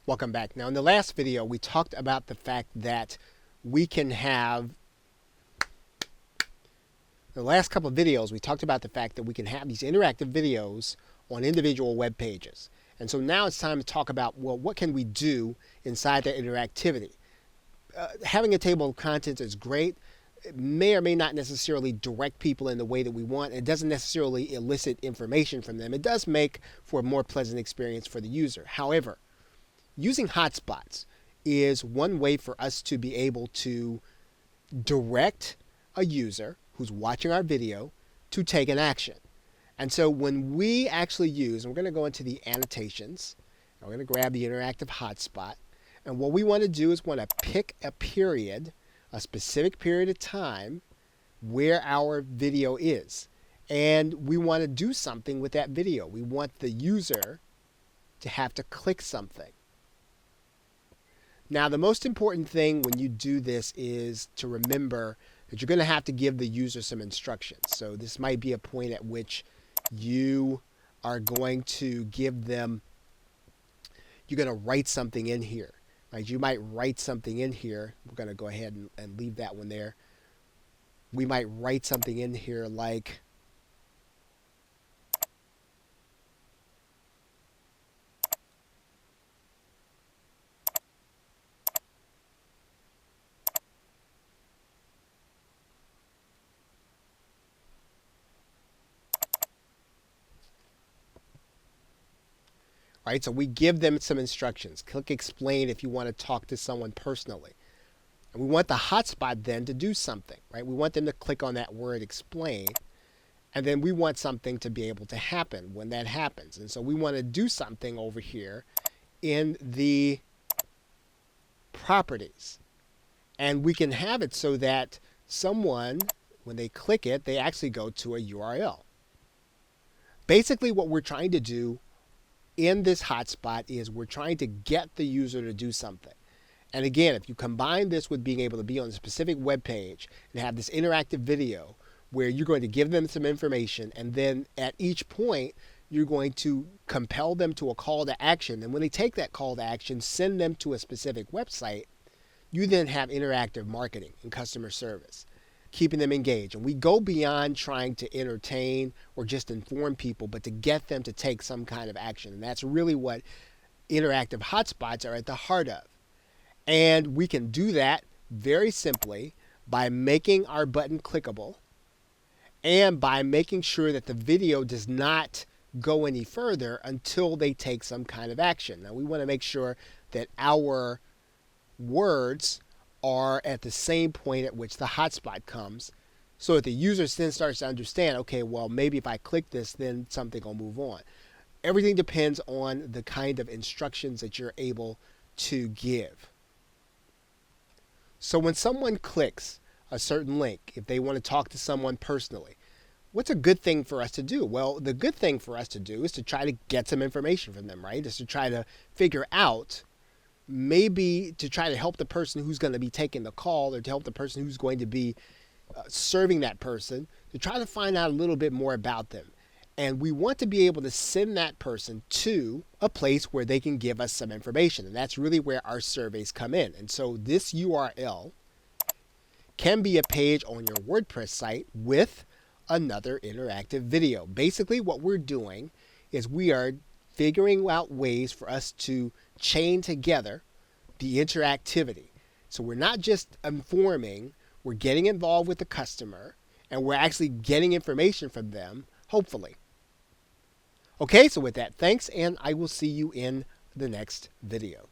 Welcome back. Now in the last video we talked about the fact that we can have the last couple of videos we talked about the fact that we can have these interactive videos on individual web pages. And so now it's time to talk about, well, what can we do inside that interactivity? Having a table of contents is great. It may or may not necessarily direct people in the way that we want. It doesn't necessarily elicit information from them. It does make for a more pleasant experience for the user. However, using hotspots is one way for us to be able to direct a user who's watching our video to take an action. And so when we actually use, and we're going to go into the annotations, and we're going to grab the interactive hotspot, and what we want to do is want to pick a period, a specific period of time where our video is. And we want to do something with that video. We want the user to have to click something. Now, the most important thing when you do this is to remember that you're going to have to give the user some instructions. So this might be a point at which you are going to give them, you're going to write something in here. Right? You might write something in here. We're going to go ahead and leave that one there. We might write something in here like, right? So we give them some instructions. Click explain if you want to talk to someone personally. And we want the hotspot then to do something, right? We want them to click on that word explain. And then we want something to be able to happen when that happens. And so we want to do something over here in the properties. And we can have it so that someone, when they click it, they actually go to a URL. Basically what we're trying to do in this hotspot is we're trying to get the user to do something. And again, if you combine this with being able to be on a specific web page and have this interactive video where you're going to give them some information, and then at each point you're going to compel them to a call to action, and when they take that call to action, send them to a specific website, you then have interactive marketing and customer service, keeping them engaged. And we go beyond trying to entertain or just inform people, but to get them to take some kind of action. And that's really what interactive hotspots are at the heart of. And we can do that very simply by making our button clickable and by making sure that the video does not go any further until they take some kind of action. Now we want to make sure that our words are at the same point at which the hotspot comes, so that the user then starts to understand, okay, well, maybe if I click this, then something will move on. Everything depends on the kind of instructions that you're able to give. So when someone clicks a certain link, if they want to talk to someone personally, what's a good thing for us to do? Well, the good thing for us to do is to try to get some information from them, right? Is to try to figure out, maybe to try to help the person who's going to be taking the call, or to help the person who's going to be serving that person, to try to find out a little bit more about them. And we want to be able to send that person to a place where they can give us some information. And that's really where our surveys come in. And so this URL can be a page on your WordPress site with another interactive video. Basically what we're doing is we are figuring out ways for us to chain together the interactivity. So we're not just informing, we're getting involved with the customer, and we're actually getting information from them, hopefully. Okay, so with that, thanks, and I will see you in the next video.